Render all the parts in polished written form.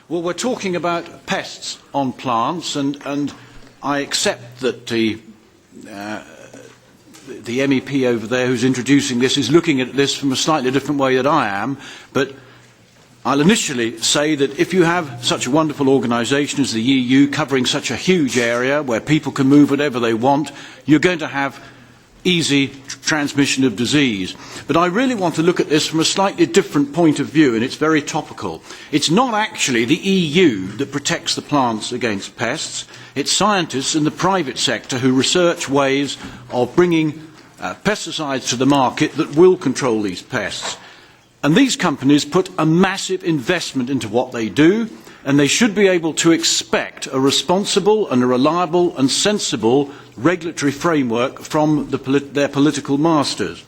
Well, we're talking about pests on plants, and I accept that the MEP over there who's introducing this is looking at this from a slightly different way than I am, but I'll initially say that if you have such a wonderful organisation as the EU covering such a huge area where people can move whatever they want, you're going to have easy transmission of disease. But I really want to look at this from a slightly different point of view, and it's very topical. It's not actually the EU that protects the plants against pests. It's scientists in the private sector who research ways of bringing pesticides to the market that will control these pests. And these companies put a massive investment into what they do, and they should be able to expect a responsible and a reliable and sensible regulatory framework from their political masters.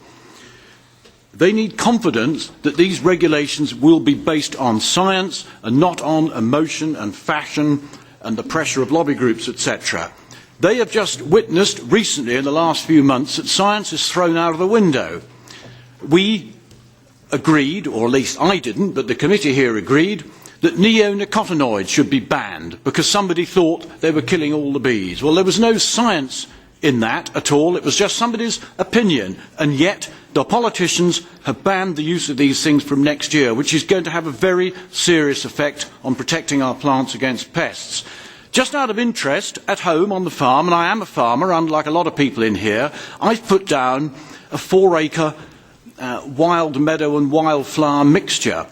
They need confidence that these regulations will be based on science and not on emotion and fashion and the pressure of lobby groups, etc. They have just witnessed recently in the last few months that science is thrown out of the window. We agreed, or at least I didn't, but the committee here agreed, that neonicotinoids should be banned because somebody thought they were killing all the bees. Well, there was no science in that at all. It was just somebody's opinion. And yet the politicians have banned the use of these things from next year, which is going to have a very serious effect on protecting our plants against pests. Just out of interest, at home on the farm, and I am a farmer, unlike a lot of people in here, I've put down a 4-acre wild meadow and wildflower mixture.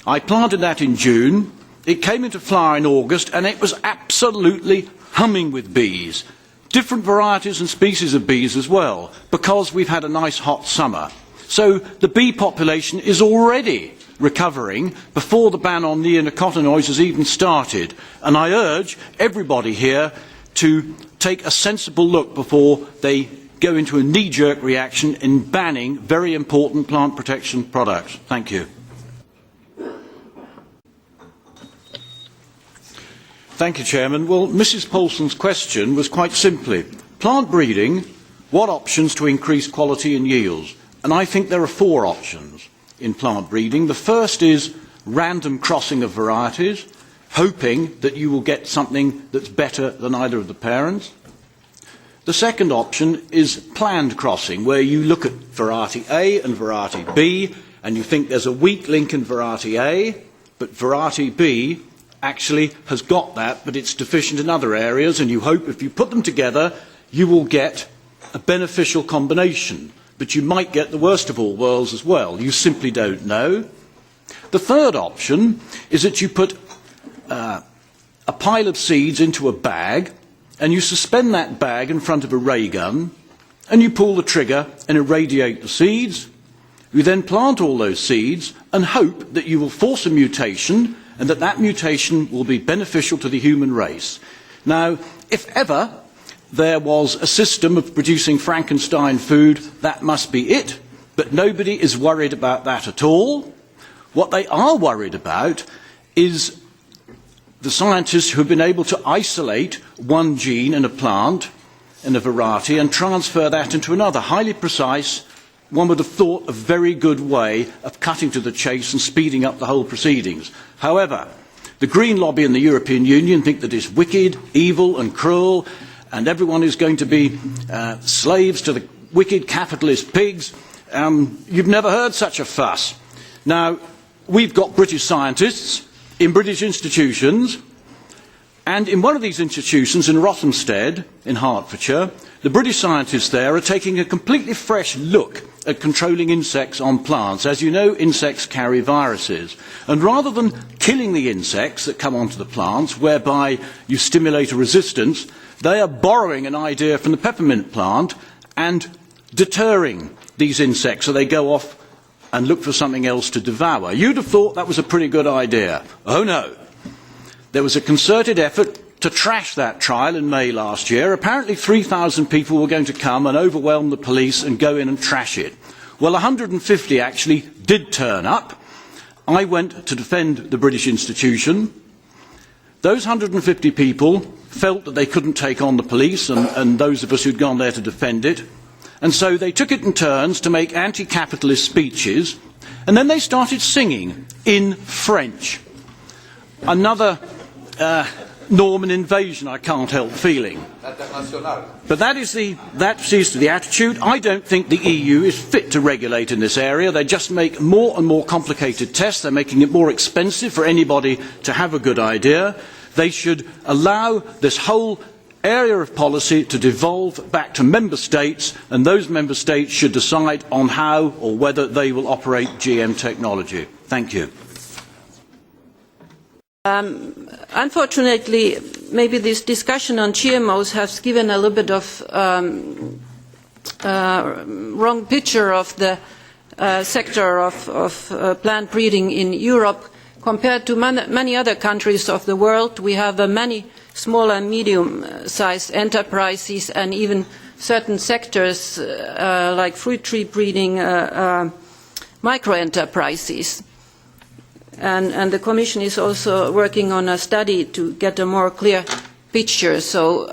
I planted that in June, it came into flower in August, and it was absolutely humming with bees. Different varieties and species of bees as well, because we've had a nice hot summer. So the bee population is already recovering before the ban on neonicotinoids has even started. And I urge everybody here to take a sensible look before they go into a knee-jerk reaction in banning very important plant protection products. Thank you. Thank you, Chairman. Well, Mrs. Paulson's question was quite simply, plant breeding, what options to increase quality and yields? And I think there are 4 options in plant breeding. The first is random crossing of varieties, hoping that you will get something that's better than either of the parents. The second option is planned crossing, where you look at variety A and variety B, and you think there's a weak link in variety A, but variety B actually has got that, but it's deficient in other areas, and you hope if you put them together, you will get a beneficial combination. But you might get the worst of all worlds as well. You simply don't know. The third option is that you put a pile of seeds into a bag, and you suspend that bag in front of a ray gun, and you pull the trigger and irradiate the seeds. You then plant all those seeds and hope that you will force a mutation, and that mutation will be beneficial to the human race. Now, if ever there was a system of producing Frankenstein food, that must be it, but nobody is worried about that at all. What they are worried about is the scientists who have been able to isolate one gene in a plant, in a variety, and transfer that into another, highly precise, one would have thought a very good way of cutting to the chase and speeding up the whole proceedings. However, the Green lobby in the European Union think that it's wicked, evil and cruel, and everyone is going to be slaves to the wicked capitalist pigs. You've never heard such a fuss. Now, we've got British scientists in British institutions, and in one of these institutions in Rothamsted in Hertfordshire, the British scientists there are taking a completely fresh look at controlling insects on plants. As you know, insects carry viruses, and rather than killing the insects that come onto the plants, whereby you stimulate a resistance, they are borrowing an idea from the peppermint plant and deterring these insects so they go off and look for something else to devour. You'd have thought that was a pretty good idea. Oh no. There was a concerted effort to trash that trial in May last year. Apparently 3,000 people were going to come and overwhelm the police and go in and trash it. Well, 150 actually did turn up. I went to defend the British institution. Those 150 people felt that they couldn't take on the police and those of us who'd gone there to defend it. And so they took it in turns to make anti-capitalist speeches, and then they started singing in French. another Norman invasion, I can't help feeling. But that is the attitude. I don't think the EU is fit to regulate in this area. They just make more and more complicated tests. They're making it more expensive for anybody to have a good idea. They should allow this whole area of policy to devolve back to member states, and those member states should decide on how or whether they will operate GM technology. Thank you. Unfortunately, maybe this discussion on GMOs has given a little bit of wrong picture of the sector of plant breeding in Europe. Compared to many other countries of the world, we have many small and medium-sized enterprises, and even certain sectors like fruit tree breeding, micro-enterprises. And the Commission is also working on a study to get a more clear picture. So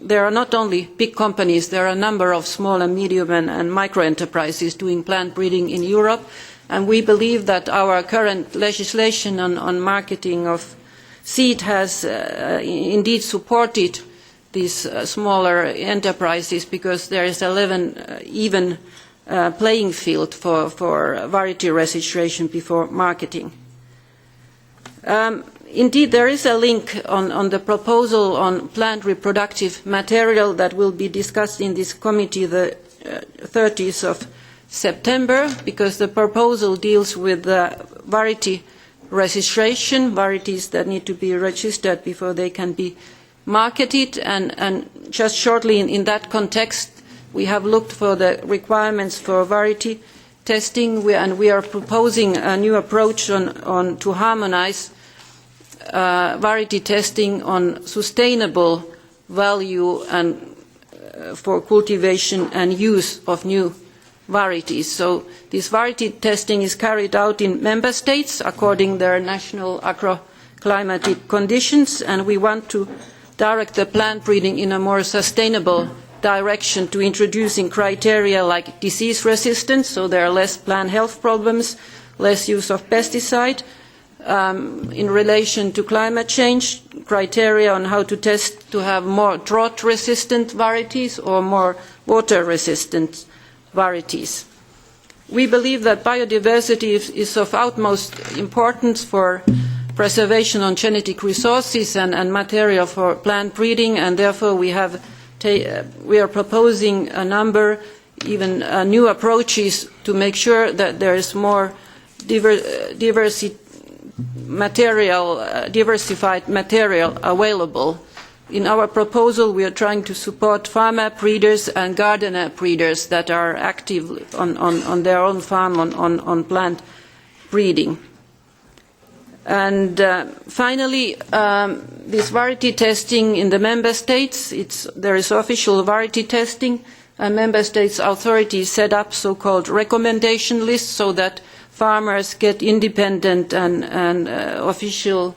there are not only big companies, there are a number of small and medium and micro enterprises doing plant breeding in Europe. And we believe that our current legislation on marketing of seed has indeed supported these smaller enterprises, because there is an even playing field for variety registration before marketing. Indeed, there is a link on the proposal on plant reproductive material that will be discussed in this committee the 30th of September, because the proposal deals with variety registration, varieties that need to be registered before they can be marketed, and just shortly in that context, we have looked for the requirements for variety testing, and we are proposing a new approach to harmonise variety testing on sustainable value and for cultivation and use of new varieties. So this variety testing is carried out in member states according to their national agroclimatic conditions, and we want to direct the plant breeding in a more sustainable direction to introducing criteria like disease resistance, so there are less plant health problems, less use of pesticide, in relation to climate change, criteria on how to test to have more drought resistant varieties or more water resistant varieties. We believe that biodiversity is of utmost importance for preservation of genetic resources and material for plant breeding, and therefore we are proposing a number, even new approaches to make sure that there is more diversified material available. In our proposal, we are trying to support farmer breeders and gardener breeders that are active on their own farm on plant breeding. And finally, this variety testing in the member states, there is official variety testing, and member states' authorities set up so-called recommendation lists so that farmers get independent and official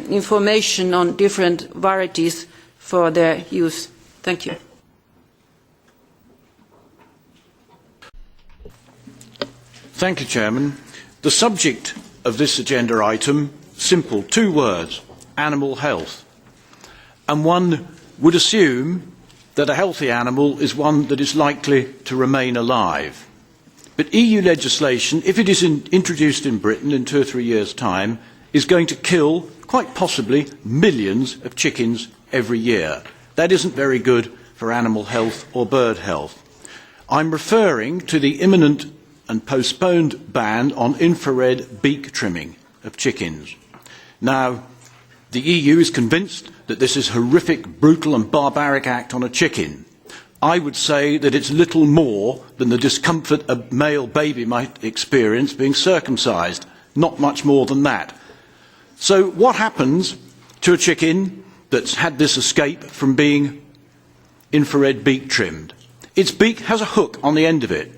information on different varieties for their use. Thank you. Thank you, Chairman. The subject of this agenda item, simple, 2 words, animal health. And one would assume that a healthy animal is one that is likely to remain alive. But EU legislation, if it is introduced in Britain in 2 or 3 years' time, is going to kill, quite possibly, millions of chickens every year. That isn't very good for animal health or bird health. I'm referring to the imminent and postponed ban on infrared beak trimming of chickens. Now, the EU is convinced that this is a horrific, brutal and barbaric act on a chicken. I would say that it's little more than the discomfort a male baby might experience being circumcised, not much more than that. So what happens to a chicken that's had this escape from being infrared beak trimmed? Its beak has a hook on the end of it.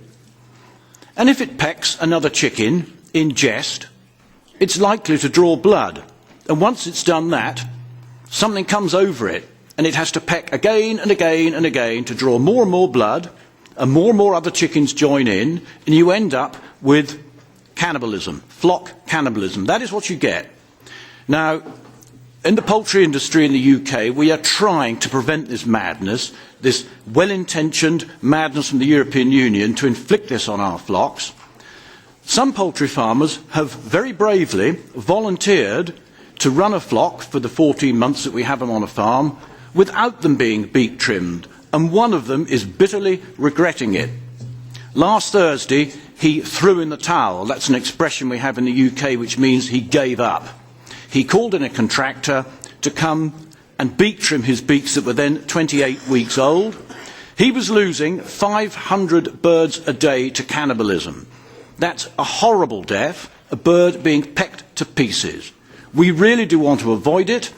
And if it pecks another chicken in jest, it's likely to draw blood. And once it's done that, something comes over it, and it has to peck again and again and again to draw more and more blood, and more other chickens join in, and you end up with cannibalism, flock cannibalism. That is what you get. Now, in the poultry industry in the UK, we are trying to prevent this madness, this well-intentioned madness from the European Union to inflict this on our flocks. Some poultry farmers have very bravely volunteered to run a flock for the 14 months that we have them on a farm without them being beak trimmed, and one of them is bitterly regretting it. Last Thursday, he threw in the towel. That's an expression we have in the UK which means he gave up. He called in a contractor to come and beak trim his beaks that were then 28 weeks old. He was losing 500 birds a day to cannibalism. That's a horrible death, a bird being pecked to pieces. We really do want to avoid it.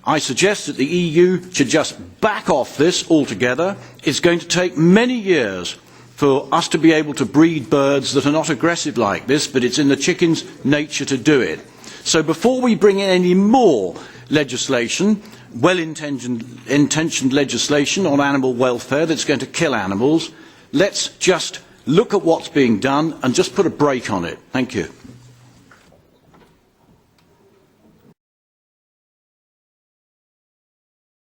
I suggest that the EU should just back off this altogether. It's going to take many years for us to be able to breed birds that are not aggressive like this, but it's in the chicken's nature to do it. So before we bring in any more legislation, well-intentioned legislation on animal welfare that's going to kill animals, let's just look at what's being done and just put a brake on it. Thank you.